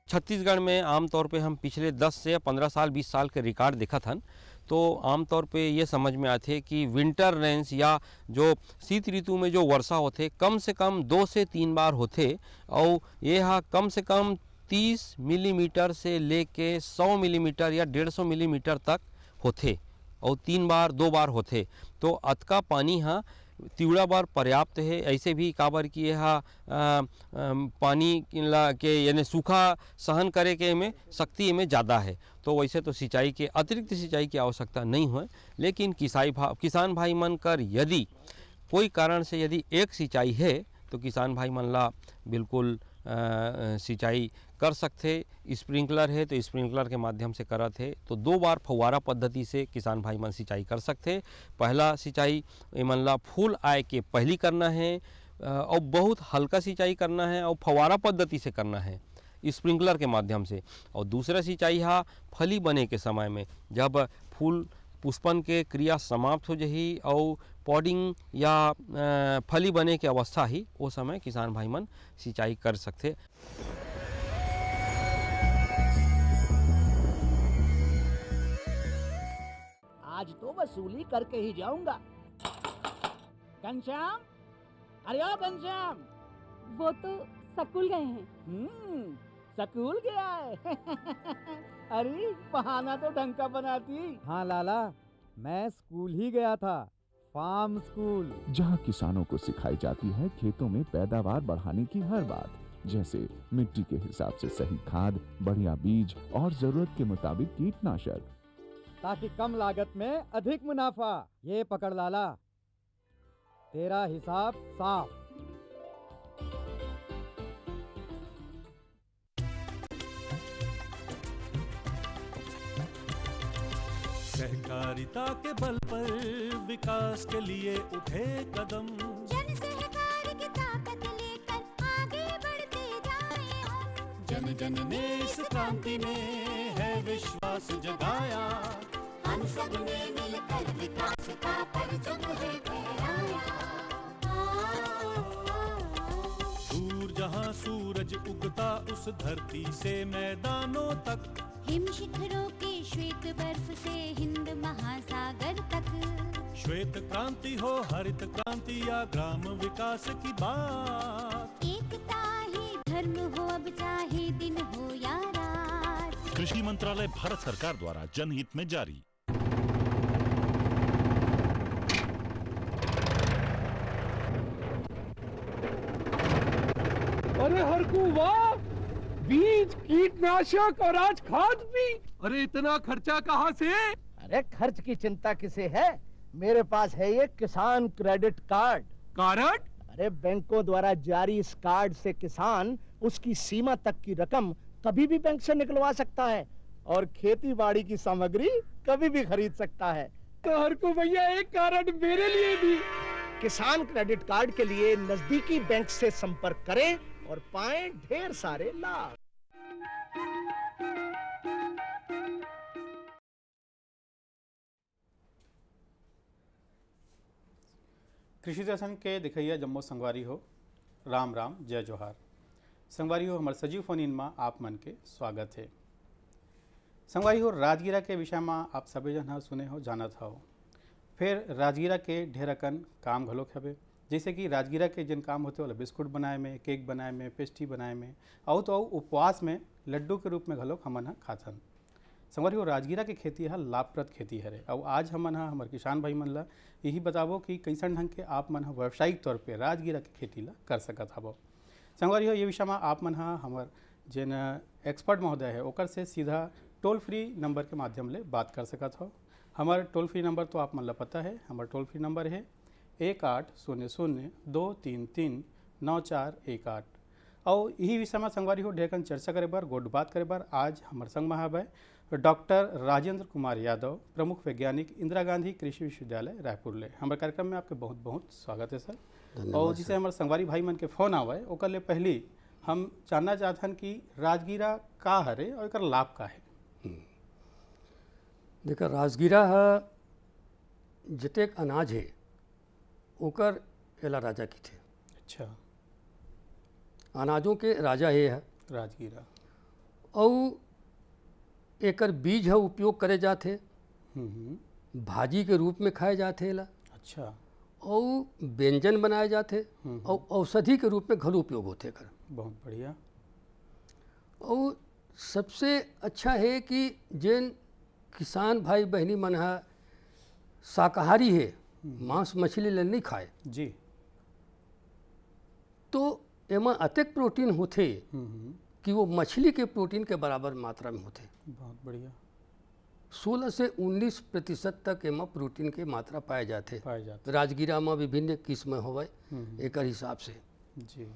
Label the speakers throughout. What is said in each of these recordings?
Speaker 1: छत्तीसगढ़ में आमतौर पे हम पिछले 10 से 15 साल 20 साल के रिकॉर्ड देखा था, तो आमतौर पे ये समझ में आते कि विंटर रेंस या जो शीत ऋतु में जो वर्षा होते कम से कम 2 से 3 बार होते, और ये कम से कम 30 मिलीमीटर से लेके 100 मिलीमीटर या 150 मिलीमीटर तक होते, और 3 बार 2 बार होते। तो अतका पानी तिवड़ा बार पर्याप्त है। ऐसे भी काबर कि यह पानी के यानी सूखा सहन करे के में शक्ति में ज़्यादा है। तो वैसे तो सिंचाई के अतिरिक्त सिंचाई की आवश्यकता नहीं है, लेकिन किसान भाई मन कर यदि कोई कारण से यदि एक सिंचाई है तो किसान भाई मन ला बिल्कुल सिंचाई कर सकते। स्प्रिंकलर है तो स्प्रिंकलर के माध्यम से करत है तो 2 बार फव्वारा पद्धति से किसान भाई मन सिंचाई कर सकते। पहला सिंचाई मन ला फूल आए के पहली करना है, और बहुत हल्का सिंचाई करना है, और फव्वारा पद्धति से करना है स्प्रिंकलर के माध्यम से। और दूसरा सिंचाई फली बने के समय में, जब फूल पुष्पन के क्रिया समाप्त हो जाही और पॉडिंग या फली बने के अवस्था ही, वो समय किसान भाई मन सिंचाई कर सकते।
Speaker 2: आज तो वसूली करके ही जाऊंगा। घनश्याम, अरे ओ घनश्याम।
Speaker 3: वो तो स्कूल गए हैं।
Speaker 2: स्कूल गया है। अरे बहाना तो ढंग का बनाती।
Speaker 4: हाँ लाला, मैं स्कूल ही गया था, फार्म स्कूल,
Speaker 5: जहाँ किसानों को सिखाई जाती है खेतों में पैदावार बढ़ाने की हर बात, जैसे मिट्टी के हिसाब से सही खाद, बढ़िया बीज और जरूरत के मुताबिक कीटनाशक,
Speaker 4: ताकि कम लागत में अधिक मुनाफा। ये पकड़ लाला, तेरा हिसाब साफ।
Speaker 6: सहकारिता के बल पर विकास के लिए उठे कदम,
Speaker 7: जन सहकार की ताकत लेकर आगे बढ़ते जाएं हम।
Speaker 6: जन जन ने इस क्रांति में है विश्वास जगाया,
Speaker 7: हम सब ने मिलकर विकास का परचम है फहराया।
Speaker 6: दूर जहां सूरज उगता उस धरती से मैदानों तक,
Speaker 7: हिम शिखरों की श्वेत बर्फ से हिंद महासागर तक,
Speaker 6: श्वेत क्रांति हो हरित क्रांति या ग्राम विकास की बात,
Speaker 7: एकता ही धर्म हो अब चाहे दिन हो या रात।
Speaker 8: कृषि मंत्रालय भारत सरकार द्वारा जनहित में जारी।
Speaker 9: अरे हरकू वाह, बीज, कीटनाशक और आज खाद भी। अरे इतना खर्चा कहाँ से?
Speaker 2: अरे खर्च की चिंता किसे है, मेरे पास है ये किसान क्रेडिट कार्ड।
Speaker 9: कार्ड?
Speaker 2: अरे बैंकों द्वारा जारी इस कार्ड से किसान उसकी सीमा तक की रकम कभी भी बैंक से निकलवा सकता है और खेती बाड़ी की सामग्री कभी भी खरीद सकता है।
Speaker 9: तो हरकू भैया एक कार्ड मेरे लिए भी।
Speaker 2: किसान क्रेडिट कार्ड के लिए नजदीकी बैंक से संपर्क करें और पाएं ढेर सारे लाभ।
Speaker 10: कृषि दर्शन के दिखैया जम्मो संगवारी हो, राम राम, जय जोहार। संगवारी हो हमारे सजीव फोन इन में आप मन के स्वागत है। संगवारी हो राजगिरा के विषय में आप सभी जन सुने हो, जानत हो। फिर राजगिरा के ढेरकन काम घलोक हवे, जैसे कि राजगिरा के जिन काम होते वाला बिस्कुट बनाए में, केक बनाए में, पेस्ट्री बनाए में, और तो उपवास में लड्डू के रूप में घलोक हमन खाथन। संगवारी हो राजगिरा के खेती लाभप्रद खेती हरे, और आज हमन हमारे किसान भाई मन ला यही बताबो कि कैसन ढंग के आप मन व्यावसायिक तौर पे राजगिरा के खेती ला कर सकत हबो। संगवारी हो ये विषय में आप मन हमार जिन एक्सपर्ट महोदय है ओकर से सीधा टोल फ्री नंबर के माध्यम ले बात कर सकत हो। हमार टोल फ्री नंबर तो आप मन ला पता है, हमार टोल फ्री नंबर है 1800-233-9418। और यही विषय में संगवारी हो ढेरकन चर्चा करे बार, गोड बात करे बार आज हमारे संग में है डॉक्टर राजेंद्र कुमार यादव, प्रमुख वैज्ञानिक, इंदिरा गांधी कृषि विश्वविद्यालय रायपुर ले। हमारे कार्यक्रम में आपके बहुत बहुत स्वागत है सर। और जिसे हमारे संगवारी भाई मन के फोन आवे ओकर ले पहली हम जानना चाहतन कि राजगिरा का हरे और एकर लाभ का है।
Speaker 11: देखा राजगिरा जतेक अनाज है ओकर एला राजा की थे।
Speaker 10: अच्छा,
Speaker 11: अनाजों के राजा ये है
Speaker 10: राजगिरा।
Speaker 11: और एकर बीज है उपयोग करे जाते, भाजी के रूप में खाए जाते ला।
Speaker 10: अच्छा।
Speaker 11: और व्यंजन बनाए जाते और औषधि के रूप में घरेलू उपयोग होते कर।
Speaker 10: बहुत बढ़िया।
Speaker 11: और सबसे अच्छा है कि जिन किसान भाई बहनी मन है शाकाहारी है, मांस मछली ले नहीं खाए
Speaker 10: जी,
Speaker 11: तो एमा अतेक प्रोटीन होते कि वो मछली के प्रोटीन के बराबर मात्रा में होते।
Speaker 10: बहुत बढ़िया।
Speaker 11: 16 से 19% तक एमा प्रोटीन के मात्रा पाए जाते। राजगिरा में विभिन्न किस्म होवे एकर हिसाब से
Speaker 10: जी।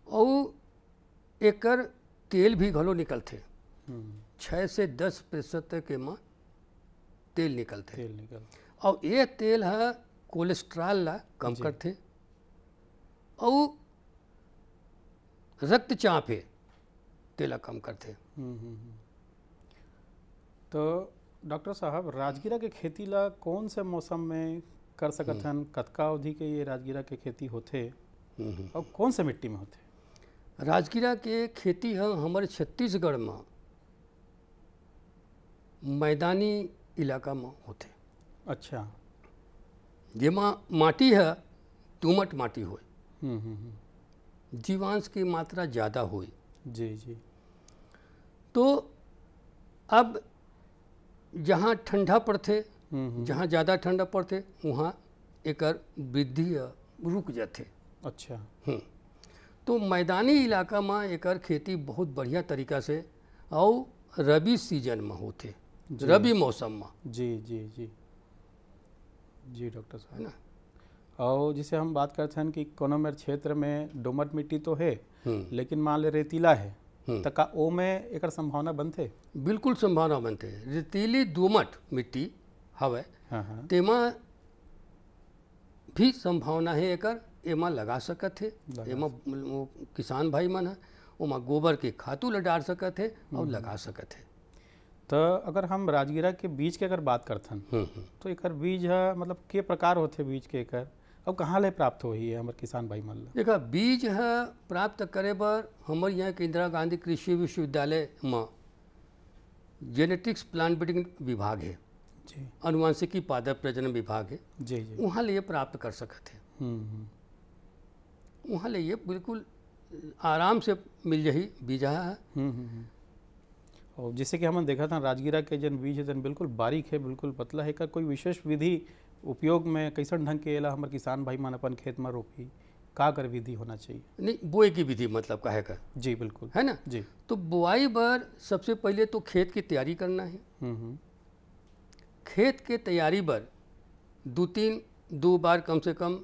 Speaker 11: और एकर तेल भी घलो निकलते। 6 से 10% तक एमा तेल निकलते। और ये तेल है कोलेस्ट्रॉल ला कम करते और रक्तचाप है तेला कम करते।
Speaker 10: तो डॉक्टर साहब, राजगिरा के खेती ला कौन से मौसम में कर सकत हन? कतका अवधि के ये राजगिरा के खेती होते और कौन से मिट्टी में होते?
Speaker 11: राजगिरा के खेती है हमारे छत्तीसगढ़ में मैदानी इलाका में होते।
Speaker 10: अच्छा।
Speaker 11: जेमा माटी है दोमट माटी हो, जीवांश की मात्रा ज़्यादा हुई।
Speaker 10: जी जी।
Speaker 11: तो अब जहाँ ठंडा पड़ते, जहाँ ज़्यादा ठंडा पड़ते वहाँ एकर वृद्धि रुक जाते।
Speaker 10: अच्छा।
Speaker 11: तो मैदानी इलाका में एकर खेती बहुत बढ़िया तरीका से और रबी सीजन में होते, रबी मौसम में।
Speaker 10: जी जी जी जी डॉक्टर साहब, है ना। और जिसे हम बात करते हैं कि कोनो मेरे क्षेत्र में दोमट मिट्टी तो है लेकिन मान ले रेतीला है, तो का ओ में एकर संभावना बनते?
Speaker 11: बिल्कुल संभावना बनते। रेतीली दोमट मिट्टी हवे तेमा भी संभावना है एकर, एमा लगा सकत है। एमा किसान भाई मन है ओमा गोबर के खातू ल डाल सकत है और लगा सकत है।
Speaker 10: तो अगर हम राजगिरा के बीज के अगर बात करते हैं तो एकर बीज है मतलब के प्रकार होते बीज के एकर अब कहाँ ले प्राप्त हो ही है हमारे किसान भाई मन ला?
Speaker 11: देखा बीज है प्राप्त करे बर हमारे यहाँ के इंदिरा गांधी कृषि विश्वविद्यालय में जेनेटिक्स प्लांट ब्रीडिंग विभाग है
Speaker 10: जी,
Speaker 11: अनुवांशिकी पादप प्रजनन विभाग है
Speaker 10: जी जी,
Speaker 11: वहाँ ले प्राप्त कर सकते हैं। वहाँ ले बिल्कुल आराम से मिल जाही बीजा है।
Speaker 10: और जैसे कि हमने देखा था राजगिरा के जन बीज है जन बिल्कुल बारीक है, बिल्कुल पतला है। का कोई विशेष विधि उपयोग में कैसन ढंग के एला हमारे किसान भाई मन अपन खेत में रोपी का कर विधि होना चाहिए?
Speaker 11: नहीं, बुआई की विधि मतलब काहे का?
Speaker 10: जी बिल्कुल,
Speaker 11: है ना
Speaker 10: जी।
Speaker 11: तो बुआई बर सबसे पहले तो खेत की तैयारी करना है। खेत के तैयारी बर 2 बार कम से कम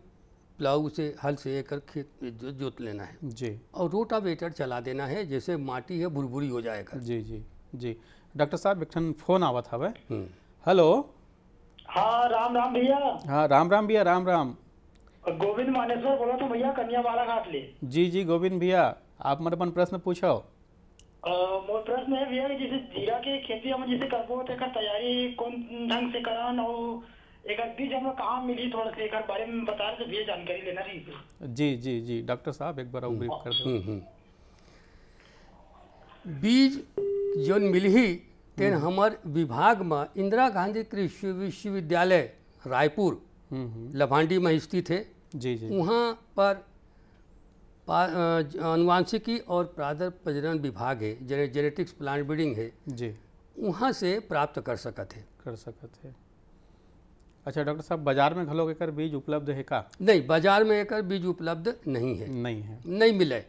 Speaker 11: प्लाऊ से हल से एकर खेत जोत लेना है
Speaker 10: जी,
Speaker 11: और रोटावेटर चला देना है, जैसे माटी है भुरभुरी हो जाएगा।
Speaker 10: जी जी जी। डॉक्टर साहब एक फोन आवत हवे। हेलो।
Speaker 12: हाँ राम राम भैया।
Speaker 10: हाँ राम राम भैया, राम राम।
Speaker 12: गोविंद मानेश्वर बोला तो भैया कन्या वाला घाट ले।
Speaker 10: जी जी गोविंद भैया, आप मेरे अपन प्रश्न पूछो।
Speaker 12: मोर प्रश्न है भैया जैसे जीरा के खेती हम जैसे करबो तो एकर तैयारी कौन ढंग से करन और एकर बीज हम कहाँ मिली, थोड़ा सा एकर बारे में बता रहे भैया, जानकारी लेना रही।
Speaker 10: जी जी जी डॉक्टर साहब एक बार ब्रीफ कर दो।
Speaker 11: बीज जौन मिलही तेन हमार विभाग में इंदिरा गांधी कृषि विश्वविद्यालय रायपुर लभांडी में स्थित है।
Speaker 10: जी जी।
Speaker 11: वहाँ पर अनुवांशिकी और पादप प्रजनन विभाग है, जेनेटिक्स प्लांट ब्रीडिंग है
Speaker 10: जी,
Speaker 11: वहाँ से प्राप्त कर सकते
Speaker 10: हैं। अच्छा डॉक्टर साहब, बाजार में घलो एकर बीज उपलब्ध है का?
Speaker 11: नहीं, बाजार में एकर बीज उपलब्ध नहीं है। नहीं मिले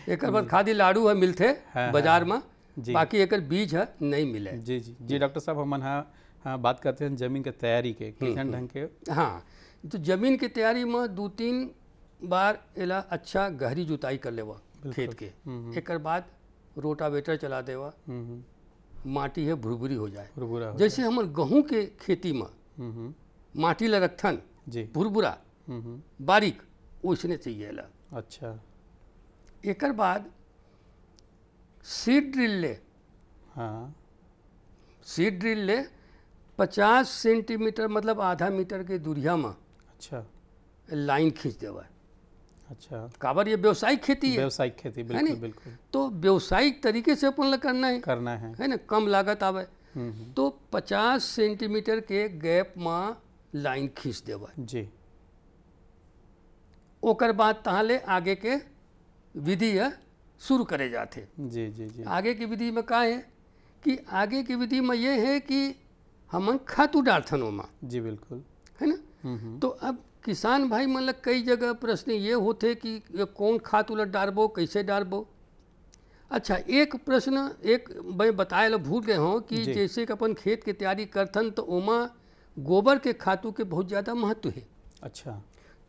Speaker 11: एकर बाद खादी लाडू है मिलते बाजार में, बाकी एकर बीज है नहीं मिले।
Speaker 10: जी जी जी डॉक्टर साहब, हम हाँ बात करते हैं जमीन के तैयारी के किसान ढंग के।
Speaker 11: हाँ, तो जमीन की तैयारी में 2-3 बार एला अच्छा गहरी जुताई कर लेवा खेत के, एक बाद रोटावेटर चला देवा, माटी है भुरभुरी हो जाए। जैसे हम गेहूँ के खेती में माटी ला रखथन भुरभुरा बारीक वैसने चाहिए ला।
Speaker 10: अच्छा।
Speaker 11: एक बाद सीड ड्रिल ले।
Speaker 10: हाँ,
Speaker 11: सीड ड्रिल ले 50 सेंटीमीटर मतलब आधा मीटर के दूरिया में
Speaker 10: अच्छा
Speaker 11: लाइन खींच देवा।
Speaker 10: अच्छा,
Speaker 11: काबर ये व्यावसायिक खेती है,
Speaker 10: व्यावसायिक खेती, बिल्कुल बिल्कुल।
Speaker 11: तो व्यावसायिक तरीके से अपन ला करना है ना, कम लागत आवे। तो 50 सेंटीमीटर के गैप में लाइन खींच देवा
Speaker 10: जी।
Speaker 11: ओकर बाद तहाले आगे के विधि है शुरू करे जाते।
Speaker 10: जी जी जी।
Speaker 11: आगे की विधि में का है कि आगे की विधि में ये है कि हम खातू डालथन ओमा।
Speaker 10: जी बिल्कुल,
Speaker 11: है ना। तो अब किसान भाई मतलब कई जगह प्रश्न ये होते कि ये कौन खाद उलट डालबो, कैसे डालबो। अच्छा, एक प्रश्न एक मैं बताए ला भूल गए हूँ कि जैसे कि अपन खेत की तैयारी करथन तो ओमा गोबर के खातू के बहुत ज़्यादा महत्व है।
Speaker 10: अच्छा,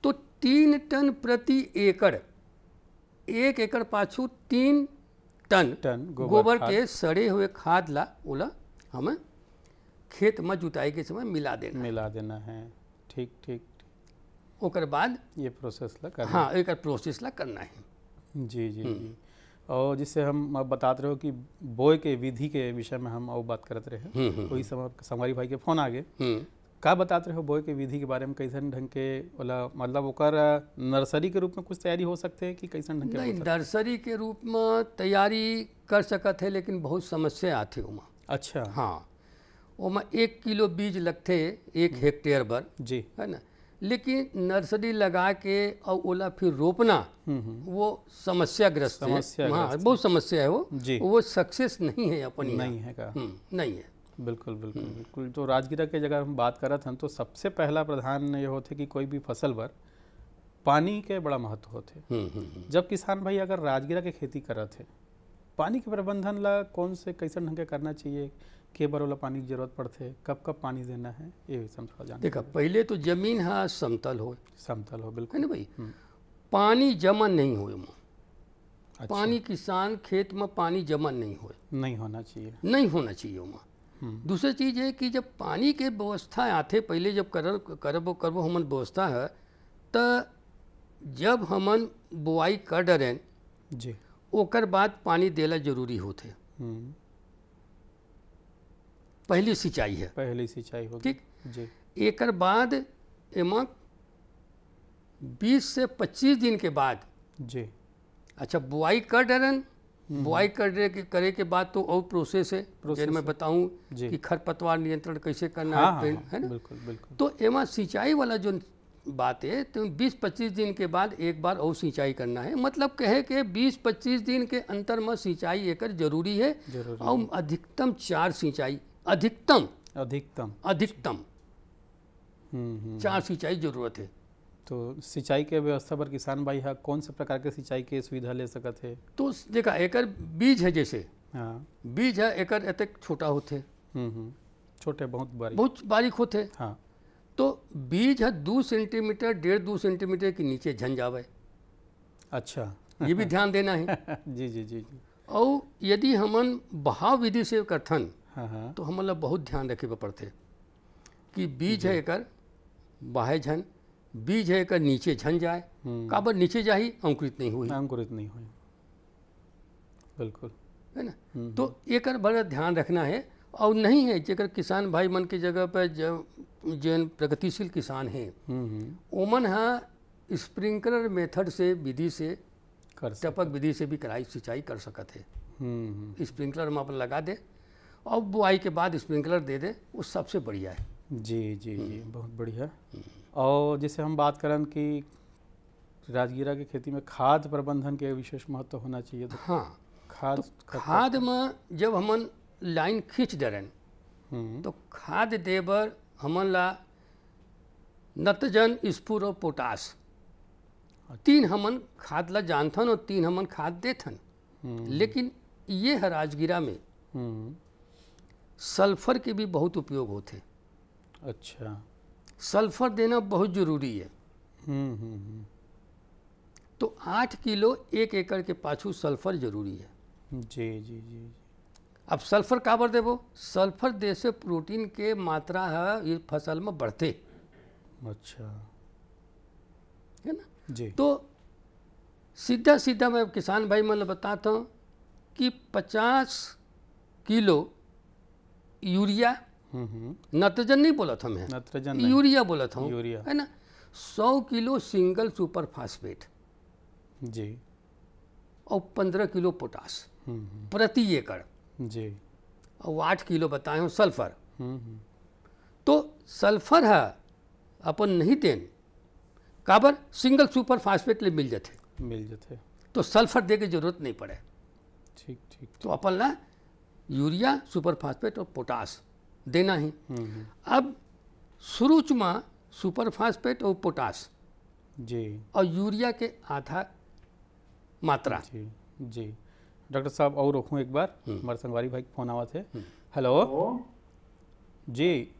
Speaker 11: तो 3 टन प्रति एकड़, 1 एकड़ पाछू 3 टन गोबर के सड़े हुए खाद ला ओला हमें खेत में जुताई के समय मिला देना
Speaker 10: है। ठीक ठीक।
Speaker 11: ओकर बाद
Speaker 10: ये प्रोसेस ला करना,
Speaker 11: हाँ, एक प्रोसेस ला करना है।
Speaker 10: जी जी जी। और जिससे हम अब बताते रहो कि बोए के विधि के विषय में हम और बात करते रहे, वही समय संगवारी भाई के फोन आ गए। का बताते रहो बोए के विधि के बारे में, कैसन ढंग के वाला मतलब ओकर नर्सरी के रूप में कुछ तैयारी हो सकते हैं कि कैसन ढंग के?
Speaker 11: नहीं, नर्सरी के रूप में तैयारी कर सकते हैं, लेकिन बहुत समस्या आते उमा।
Speaker 10: अच्छा,
Speaker 11: हाँ, ओमा 1 किलो बीज लगते 1 हेक्टेयर पर,
Speaker 10: जी,
Speaker 11: है ना। लेकिन नर्सरी लगा के और ओला फिर रोपना वो समस्याग्रस्त है। हाँ, बहुत समस्या है वो सक्सेस नहीं है अपनी,
Speaker 10: नहीं है का?
Speaker 11: नहीं है।
Speaker 10: बिल्कुल बिल्कुल बिल्कुल। तो राजगिरा के जगह हम बात करत हन तो सबसे पहला प्रधान ये होते कि कोई भी फसल पर पानी के बड़ा महत्व होते। जब किसान भाई अगर राजगिरा के खेती करत है, पानी के प्रबंधन ला कौन से कैसे ढंग के करना चाहिए, के बार वाला पानी की जरूरत पड़ते, कब कब पानी देना है, ये थोड़ा जान।
Speaker 11: देखा, पहले तो जमीन हाँ समतल हो
Speaker 10: बिल्कुल,
Speaker 11: है ना भाई। पानी जमा नहीं हो। अच्छा। पानी किसान खेत में पानी जमा नहीं
Speaker 10: होना चाहिए,
Speaker 11: नहीं होना चाहिए वहाँ। दूसरी चीज़ है कि जब पानी के व्यवस्था आते पहले जब करबो हमन व्यवस्था है, तो जब हमन बुआई कर डरें
Speaker 10: जी,
Speaker 11: ओकर बाद पानी देला जरूरी होते। पहली सिंचाई है,
Speaker 10: पहली सिंचाई होगी,
Speaker 11: ठीक
Speaker 10: जी।
Speaker 11: एकर बाद एमा 20 से 25 दिन के बाद
Speaker 10: जी,
Speaker 11: अच्छा बुआई कर डरन, बुआई करे के बाद तो और प्रोसेस है, जैसे मैं बताऊं कि खरपतवार नियंत्रण कैसे करना है ना।
Speaker 10: बिल्कुल बिल्कुल।
Speaker 11: तो एमा सिंचाई वाला जो बात है, तो 20-25 दिन के बाद एक बार और सिंचाई करना है। मतलब कहे कि 20-25 दिन के अंतर में सिंचाई एकर जरूरी है। और अधिकतम 4 सिंचाई, अधिकतम 4 सिंचाई जरूरत है।
Speaker 10: तो सिंचाई के व्यवस्था पर किसान भाई है कौन से प्रकार के सिंचाई के सुविधा ले सकते है? तो
Speaker 11: देखा, एकर बीज है, जैसे
Speaker 10: हाँ,
Speaker 11: बीज है एकर एतक छोटा होते,
Speaker 10: छोटे बहुत
Speaker 11: बारीक होते।
Speaker 10: हाँ,
Speaker 11: तो बीज है 2 सेंटीमीटर 1.5-2 सेंटीमीटर के नीचे झन जावे।
Speaker 10: अच्छा,
Speaker 11: ये भी ध्यान देना है।
Speaker 10: जी जी जी जी।
Speaker 11: और यदि हमन बहाव विधि से करथन,
Speaker 10: हाँ,
Speaker 11: तो हमन ला बहुत ध्यान रखे पड़ते कि बीज है एकर बाहे झन, बीज है एकर नीचे झन जाए। काबर नीचे जाही अंकुरित नहीं हुई, बिल्कुल, है ना। तो एकर बड़ा ध्यान रखना है। और नहीं है जेकर किसान भाई मन के जगह पर जन प्रगतिशील किसान हैं, ओमन हाँ स्प्रिंकलर मेथड से विधि से, टपक विधि से भी कराई सिंचाई कर सकते हैं। स्प्रिंकलर में अपन लगा दे और बुआई के बाद स्प्रिंकलर दे दे, वो सबसे बढ़िया है।
Speaker 10: जी जी जी, बहुत बढ़िया। और जैसे हम बात करें कि राजगिरा की खेती में खाद प्रबंधन के विशेष महत्व होना चाहिए, तो
Speaker 11: हाँ,
Speaker 10: खाद
Speaker 11: में जब हमन लाइन खींच डरें तो खाद देबर हमन ला नत्रजन, स्फूर और पोटास 3 हमन खाद ला जानथन और 3 हमन खाद देथन। लेकिन ये है राजगिरा में सल्फर के भी बहुत उपयोग होते।
Speaker 10: अच्छा,
Speaker 11: सल्फर देना बहुत जरूरी है। तो 8 किलो 1 एकड़ के पाछू सल्फर जरूरी है।
Speaker 10: जी जी जी।
Speaker 11: अब सल्फर काबर देबो? सल्फर दे से प्रोटीन के मात्रा है ये फसल में बढ़ते।
Speaker 10: अच्छा,
Speaker 11: है ना
Speaker 10: जी।
Speaker 11: तो सीधा सीधा मैं किसान भाई मन बताता हूँ कि 50 किलो यूरिया, नत्रजन नहीं बोला था मैं,
Speaker 10: नत्रजन
Speaker 11: यूरिया बोला था,
Speaker 10: यूरिया,
Speaker 11: है ना। 100 किलो सिंगल सुपर फास्फेट,
Speaker 10: जी
Speaker 11: और 15 किलो पोटास प्रति एकड़
Speaker 10: जी
Speaker 11: और 8 किलो बताए हो सल्फर। तो सल्फर है अपन नहीं देन काबर सिंगल सुपर फास्फेट ले मिल जाते तो सल्फर दे के जरूरत नहीं पड़े।
Speaker 10: ठीक ठीक
Speaker 11: तो अपन ला यूरिया सुपर फास्फेट और पोटास देना ही। अब शुरू में सुपर फास्फेट और पोटास
Speaker 10: जी
Speaker 11: और यूरिया के आधा मात्रा।
Speaker 10: जी जी डॉक्टर साहब और रोकूँ एक बार, हमारे संगवारी भाई फोन आवा थे। हेलो जी।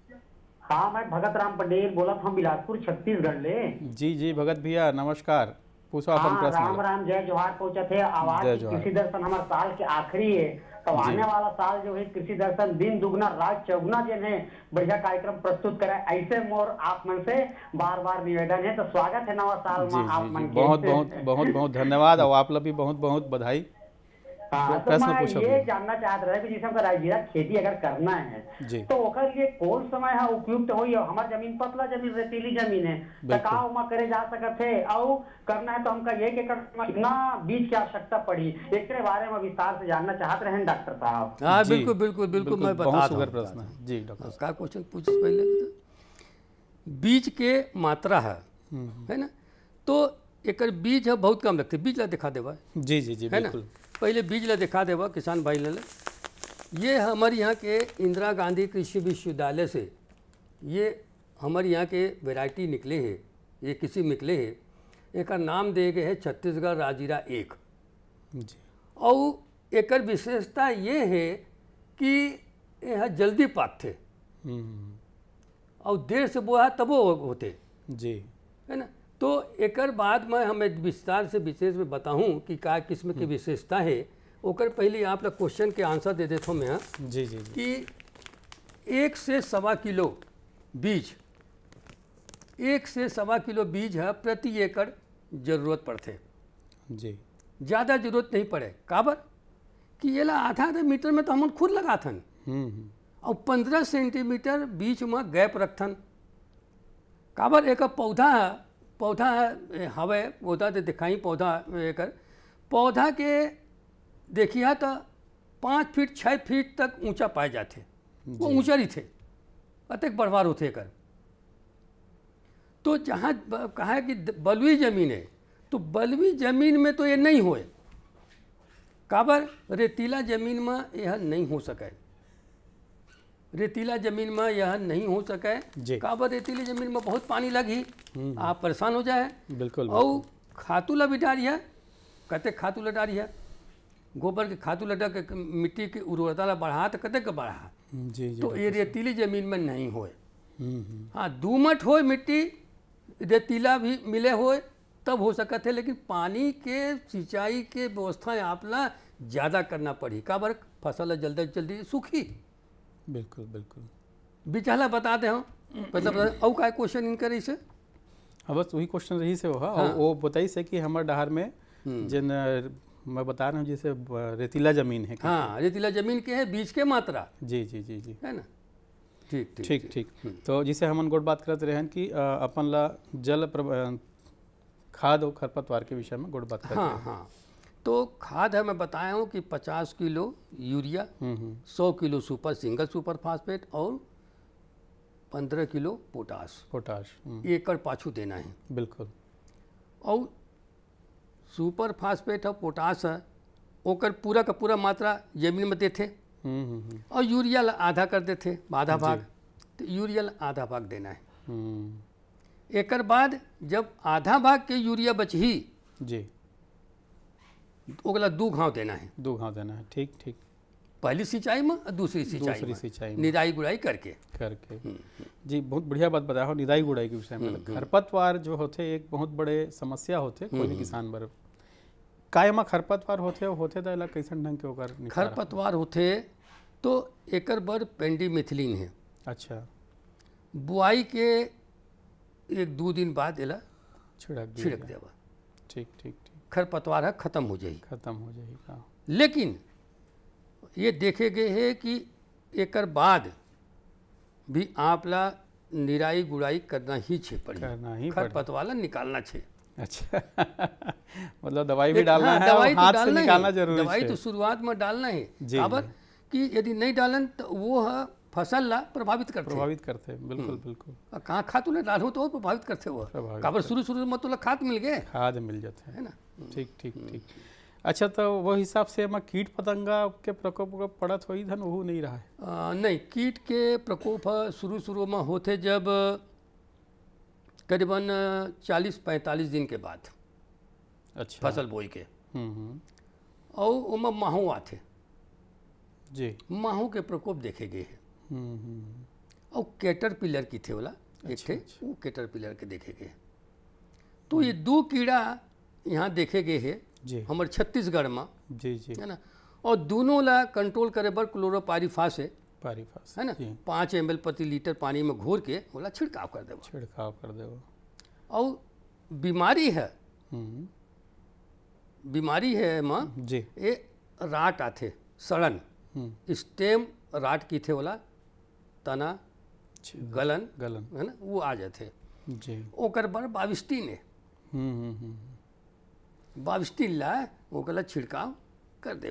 Speaker 13: हाँ, मैं भगत राम पटेल बोला था, बिलासपुर छत्तीसगढ़ ले।
Speaker 10: जी जी भगत भैया नमस्कार, पूछो अपन प्रश्न।
Speaker 13: राम राम जय जोहार पहुंचे थे। आवाज कृषि दर्शन हमारे साल के आखिरी है, तो आने वाला साल जो है कृषि दर्शन दिन दुगना रात चौगुना जो है बढ़िया कार्यक्रम प्रस्तुत कराए, ऐसे मोर आप मन से बार बार निवेदन है। तो स्वागत है नवा साल में आप मन के।
Speaker 10: बहुत बहुत बहुत बहुत धन्यवाद और आप लोग भी बहुत बहुत बधाई।
Speaker 13: हाँ, तो मैं ये जानना चाहता रहा कि जैसे हमका राजगीरा खेती अगर करना है तो ओकर लिए कौन समय है उपयुक्त हो? हमार जमीन पतला जमीन रेतीली जमीन है, टकाव में करे जा सकते है और करना है तो हमका 1 एकड़ में कितना बीज की आवश्यकता पड़ी, एक बारे में विस्तार से जानना चाहते रहे डॉक्टर साहब।
Speaker 11: हाँ बिल्कुल बिल्कुल बिल्कुल मैं बता दूं
Speaker 10: प्रश्न जी डॉक्टर
Speaker 11: का क्वेश्चन पूछ पहले। बीज के मात्रा है ना, तो एक बीज है बहुत कम लगते, बीज ला दिखा देवा।
Speaker 10: जी जी जी
Speaker 11: है ना, पहले बीज ला दिखा देवा किसान भाई ले। ये हमारे यहाँ के इंदिरा गांधी कृषि विश्वविद्यालय से ये हमारे यहाँ के वैरायटी निकले हैं, ये किस्म निकले हैं। एक नाम दे गए है छत्तीसगढ़ राजीरा 1
Speaker 10: जी।
Speaker 11: और एक विशेषता ये है कि यह जल्दी पाकते और देर से बोया तबो होते
Speaker 10: जी,
Speaker 11: है ना। तो एक बाद मैं हमें विस्तार से विशेष में बताऊं कि क्या किस्म की विशेषता है। ओकर पहले आप लोग क्वेश्चन के आंसर दे देता हूँ मैं
Speaker 10: जी जी जी।
Speaker 11: कि 1 से 1.25 किलो बीज 1 से 1.25 किलो बीज है प्रति एकड़ जरूरत पड़ते
Speaker 10: जी,
Speaker 11: ज़्यादा जरूरत नहीं पड़े। काबर कि ये ला आधा मीटर में तो हम खुद लगाथन और 15 सेंटीमीटर बीच में गैप रखथन। काबर एक पौधा है हवे पौधा तो दिखाई पौधा एक पौधा के देखिए तो 5 फीट 6 फीट तक ऊंचा पाए जाते, वो ऊंचा ही थे अतक बढ़वार होते एक। तो जहाँ कहा है कि बलुई जमीन है तो बलुई जमीन में तो ये नहीं होए, काबर रेतीला जमीन में यह नहीं हो सके, रेतीला जमीन में यह नहीं हो सके। काबर रेतीली जमीन में बहुत पानी लगी, आप परेशान हो जाए।
Speaker 10: बिल्कुल।
Speaker 11: और खातू ला भी डालिए, कते खातू ला डालिए, गोबर के खातू लटा के मिट्टी की उर्वरता ला बढ़ा तो कते का बढ़ा
Speaker 10: जी जी।
Speaker 11: तो ये रेतीली जमीन में नहीं होए। हाँ दोमट होए मिट्टी रेतीला भी मिले होए तब हो सकते है, लेकिन पानी के सिंचाई के व्यवस्था आप ला ज़्यादा करना पड़ी, काबर फसल जल्दी जल्दी सूखी।
Speaker 10: बिल्कुल बिल्कुल।
Speaker 11: बिचाला बताते हो मतलब और का क्वेश्चन इनकर इसे।
Speaker 10: हाँ बस वही क्वेश्चन रही से वो बताई से कि हमारे डहार में जिन मैं बता रहा हूँ जैसे रेतीला जमीन है।
Speaker 11: हाँ रेतीला जमीन के है बीज के मात्रा।
Speaker 10: जी जी जी जी
Speaker 11: है ना। ठीक ठीक
Speaker 10: ठीक ठीक। तो जिसे हम गोट बात करते रहे कि अपन ला जल खाद और खरपतवार के विषय में गोट बात करते हैं।
Speaker 11: हाँ हाँ तो खाद है मैं बताया हूँ कि 50 kilo urea, 100 kilo single super phosphate और 15 किलो पोटाश एकड़ पाछू देना है।
Speaker 10: बिल्कुल।
Speaker 11: और सुपर फास्फेट और पोटाश है ओकर पूरा का पूरा मात्रा जमीन में देते और यूरिया आधा कर देते आधा भाग, तो यूरिया आधा भाग देना है। एक बाद जब आधा भाग के यूरिया बचही
Speaker 10: जी
Speaker 11: ओकला 2 घाव देना है।
Speaker 10: 2 घाव देना है। ठीक ठीक।
Speaker 11: पहली सिंचाई में और दूसरी सिंचाई में निदाई गुड़ाई करके
Speaker 10: जी। बहुत बढ़िया बात बताया हो निदाई गुड़ाई के विषय में। खरपतवार जो होते एक बहुत बड़े समस्या होते कोई भी किसान बर कायमा खरपतवार होते तो कैसन ढंग के होकर
Speaker 11: खरपतवार होते तो एकर बर पेंडीमिथिलिन है।
Speaker 10: अच्छा।
Speaker 11: बुआई के 1-2 दिन बाद एला छिड़क देवा।
Speaker 10: ठीक ठीक।
Speaker 11: खरपतवार है खत्म हो
Speaker 10: जाएगा।
Speaker 11: लेकिन ये देखे गए है कि एकर बाद भी आपला निराई गुड़ाई करना ही छे पड़ी, खरपतवार निकालना छे।
Speaker 10: अच्छा मतलब दवाई भी डालना है
Speaker 11: दवाई
Speaker 10: और हाथ
Speaker 11: तो
Speaker 10: से
Speaker 11: डालना
Speaker 10: निकालना
Speaker 11: है,
Speaker 10: जरूरी
Speaker 11: दवाई
Speaker 10: है।
Speaker 11: तो शुरुआत में डालना है,
Speaker 10: जी,
Speaker 11: काबर
Speaker 10: जी।
Speaker 11: कि यदि नहीं डालन तो वो है फसल ला प्रभावित करते
Speaker 10: बिल्कुल बिल्कुल।
Speaker 11: कहाँ खाद तुले डालो तो और प्रभावित करते वो काबर शुरू में तो खाद मिल गए,
Speaker 10: खाद मिल जाते
Speaker 11: है ना।
Speaker 10: ठीक ठीक ठीक। अच्छा तो वो हिसाब से हम कीट पतंगा के प्रकोप पड़त हो धन वो नहीं रहा है?
Speaker 11: नहीं, कीट के प्रकोप शुरू में होते जब करीबन 40-45 दिन के बाद।
Speaker 10: अच्छा।
Speaker 11: फसल बोई के और उनमें माहू आते
Speaker 10: जी,
Speaker 11: माहू के प्रकोप देखे गए हैं। और कैटरपिलर की थे वाला एक थे, वो कैटरपिलर के देखे गए। तो ये 2 कीड़ा यहाँ देखे गए हैं हमारे छत्तीसगढ़ में।
Speaker 10: जी जी,
Speaker 11: है ना। और दोनों ला कंट्रोल करे बर क्लोरोपाइरीफास है, है ना, 5 ml प्रति लीटर पानी में घोर के बोला छिड़काव कर दे। और बीमारी है माँ
Speaker 10: जी,
Speaker 11: ये राट आते सड़न स्टेम राट की थे बोला तना गलन है ना, वो आ जाते
Speaker 10: जी।
Speaker 11: ओकर बर बाविस्टीन है, बाविस्टीन ला ओकला छिड़काव कर दे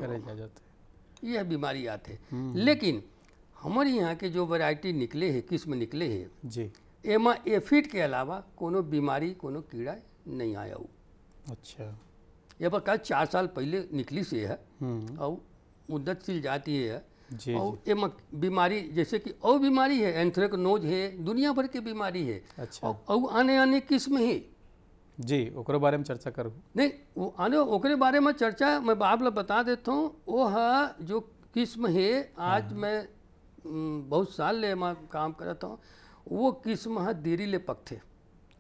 Speaker 11: यह बीमारी आते। लेकिन हमारे यहाँ के जो वैरायटी निकले हैं, किस्म निकले हैं
Speaker 10: जी,
Speaker 11: एमा एफिड के अलावा कोनो बीमारी कोनो कीड़ा नहीं आया हो।
Speaker 10: अच्छा,
Speaker 11: ये पर 4 साल पहले निकली से है और मुद्दतशील जाती है
Speaker 10: जी,
Speaker 11: और एमा बीमारी जैसे कि और बीमारी है, एंथ्रेक्नोज है, दुनिया भर की बीमारी है।
Speaker 10: अच्छा।
Speaker 11: और आने किस्म है
Speaker 10: जी, ओकरे बारे में चर्चा करूँ?
Speaker 11: नहीं, वो आने ओकरे बारे में चर्चा मैं आप लोग बता देता हूँ। वो है जो किस्म है, आज मैं बहुत साल ले मैं काम करता हूँ, वो किस्म है देरी ले पकते।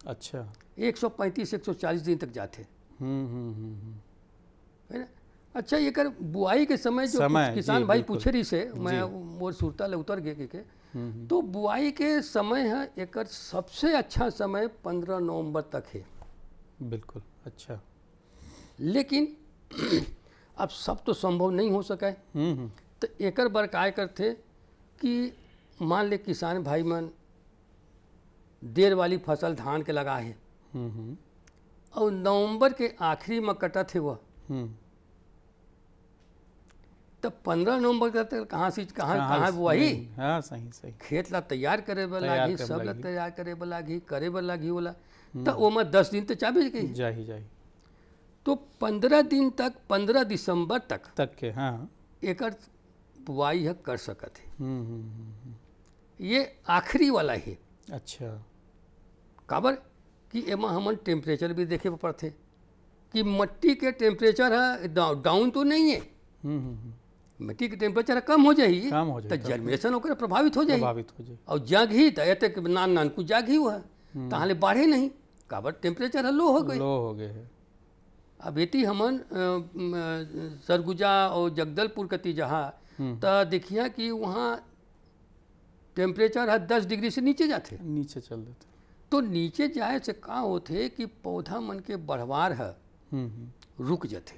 Speaker 10: अच्छा।
Speaker 11: 135-140 दिन तक जाते है ना। अच्छा, ये कर बुआई के समय जो किसान भाई पूछे रही से मैं मोर सुरता ले उतर गए के तो बुआई के समय है एक सबसे अच्छा समय 15 नवंबर तक है।
Speaker 10: बिल्कुल। अच्छा,
Speaker 11: लेकिन अब सब तो संभव नहीं हो सका है। तो एक बार काय करते कि मान ले किसान भाई मन देर वाली फसल धान के लगा है और नवंबर के आखिरी में कटा थे वह, तब 15 नवंबर का कहाँ से कहाँ बुआई?
Speaker 10: हाँ, सही सही।
Speaker 11: खेत ला तैयार करे बर लागी, सब ला तैयार करे बर लागी वाला तो वो में 10 दिन तो चाबी गई
Speaker 10: जाही।
Speaker 11: तो 15 दिन तक 15 दिसंबर तक
Speaker 10: के हाँ
Speaker 11: एक बुआई है कर सकते है। ये आखिरी वाला है।
Speaker 10: अच्छा।
Speaker 11: काबर कि एमा हमन टेम्परेचर भी देखे पड़ते कि मिट्टी के टेम्परेचर है डाउन तो नहीं है, मिट्टी के टेम्परेचर कम हो जाए तो जर्मिनेशन होकर प्रभावित हो जाए और जग ही तो नान कुछ जग ही हुआ ताहले बढ़े नहीं, काबर टेम्परेचर है लो हो गए। अब एती हमन सरगुजा और जगदलपुर कती जहाँ तो देखिए कि वहाँ टेम्परेचर है 10 डिग्री से नीचे जाते,
Speaker 10: नीचे चल देते।
Speaker 11: तो नीचे जाए से का होते कि पौधा मन के बढ़वार है रुक जाते।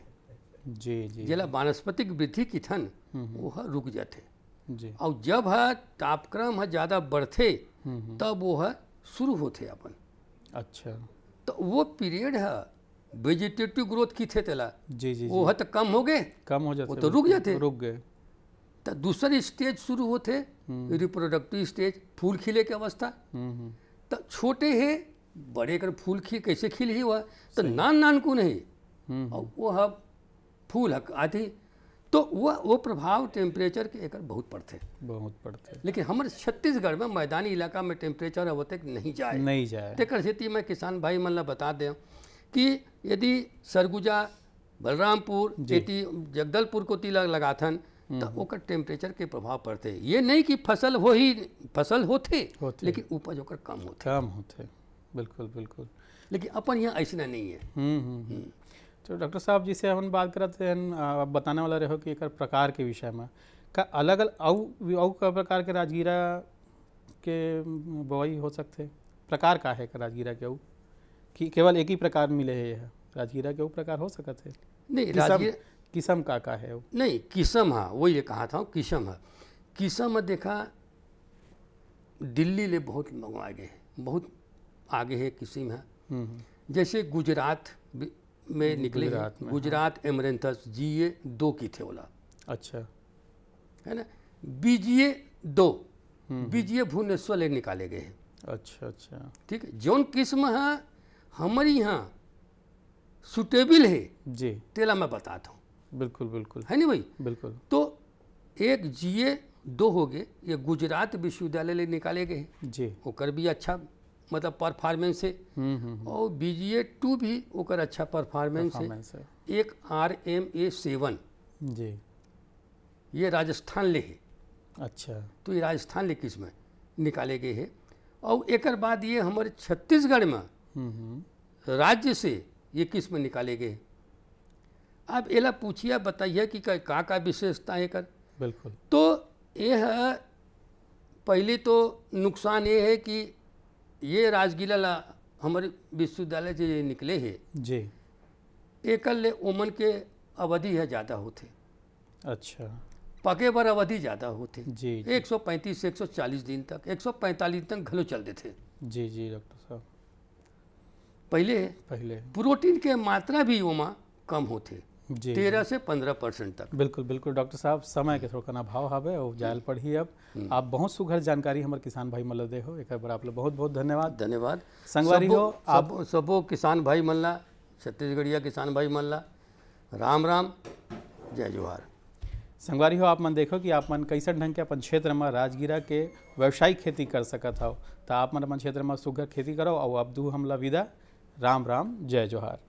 Speaker 10: जी जी,
Speaker 11: जला वानस्पतिक वृद्धि की थन वो है रुक जाते
Speaker 10: जी।
Speaker 11: और जब है तापक्रम है ज़्यादा बढ़ते तब वो है शुरू होते अपन।
Speaker 10: अच्छा।
Speaker 11: तो वो पीरियड है वेजिटेटिव ग्रोथ की थे तेला
Speaker 10: जी जी,
Speaker 11: वो है तो कम हो गए,
Speaker 10: कम हो जाते,
Speaker 11: वो तो रुक
Speaker 10: गए।
Speaker 11: तो दूसरी स्टेज शुरू होते रिप्रोडक्टिव स्टेज, फूल खिले के अवस्था। तो छोटे है बड़े कर फूल कैसे खिल ही हुआ तो नान को नहीं और वो है फूल आती। तो वो प्रभाव टेम्परेचर के एक बहुत पड़ते। लेकिन हमारे छत्तीसगढ़ में मैदानी इलाका में टेम्परेचर अब तक नहीं जाए। तेकर स्थिति में किसान भाई मन ला बता दें कि यदि सरगुजा बलरामपुर एटी जगदलपुर को तिलक लगाथन तो ओकर टेम्परेचर के प्रभाव पड़ते। ये नहीं कि फसल होते लेकिन उपज ओकर कम होते।
Speaker 10: बिल्कुल बिल्कुल।
Speaker 11: लेकिन अपन यहाँ ऐसा नहीं है।
Speaker 10: तो डॉक्टर साहब जी से हम बात करते हैं, आप बताने वाला रहो कि एक प्रकार के विषय में का अलग अलग प्रकार के राजगीरा के बोआई हो सकते? प्रकार का है राजगीरा के कि केवल एक ही प्रकार मिले है राजगीरा के प्रकार हो सकते है?
Speaker 11: नहीं, राजगीरा
Speaker 10: किस्म का है वो?
Speaker 11: नहीं, किस्म हाँ वही ये कहा था, किस्म है। किस्म में देखा दिल्ली ले बहुत मंगवाए गए, बहुत आगे है किस्म है। जैसे गुजरात में निकले, गुजरात एमरेंथस GA 2 की थे बोला,
Speaker 10: अच्छा
Speaker 11: है ना। BGA 2 BGA भुवनेश्वर ले निकाले गए हैं।
Speaker 10: अच्छा अच्छा,
Speaker 11: ठीक है। जौन किस्म है हमारी यहाँ सुटेबल है
Speaker 10: जी,
Speaker 11: तेला मैं बताता हूँ।
Speaker 10: बिल्कुल बिल्कुल,
Speaker 11: है नहीं भाई,
Speaker 10: बिल्कुल।
Speaker 11: तो एक GA 2 हो गए, ये गुजरात विश्वविद्यालय ले निकाले गए
Speaker 10: जी,
Speaker 11: ओकर भी अच्छा मतलब परफॉर्मेंस है। और BGA 2 भी ओकर अच्छा परफॉर्मेंस है। एक RMA 7
Speaker 10: जी,
Speaker 11: ये राजस्थान ले है।
Speaker 10: अच्छा,
Speaker 11: तो ये राजस्थान ले किस्म निकाले गए हैं। और एक बाद ये हमारे छत्तीसगढ़ में राज्य से ये किस्म निकाले गए। अब एला पूछिए बताइए कि का विशेषता है कर।
Speaker 10: बिल्कुल।
Speaker 11: तो ये है, पहले तो नुकसान ये है कि ये राजगीला ला हमारे विश्वविद्यालय से निकले हैं
Speaker 10: जी,
Speaker 11: एकल ले ओमन के अवधि है ज़्यादा होते।
Speaker 10: अच्छा,
Speaker 11: पके बर अवधि ज़्यादा होते
Speaker 10: जी,
Speaker 11: 135 से 140 दिन तक, 145 तक घलो चलते थे।
Speaker 10: जी जी डॉक्टर साहब।
Speaker 11: पहले प्रोटीन के मात्रा भी ओमा कम होते, 13 से 15% तक।
Speaker 10: बिल्कुल बिल्कुल डॉक्टर साहब, समय के थोड़ा अभाव हवे और जायल पढ़ी। अब आप बहुत सुघर जानकारी हमारे किसान भाई मन दे हो, एक बार आप लोग बहुत बहुत धन्यवाद।
Speaker 11: धन्यवाद
Speaker 10: संगवारी हो आप
Speaker 11: सबो किसान भाई मन ला, छत्तीसगढ़िया किसान भाई मन ला राम राम जय जोहार।
Speaker 10: संगवारी हो आप मन देखो कि आप मन कैसन ढंग के अपन क्षेत्र में राजगीरा के व्यावसायिक खेती कर सकत हो, तो आप मन अपन क्षेत्र में सुघर खेती करो। और अब दू हमला विदा, राम राम जय जोहार।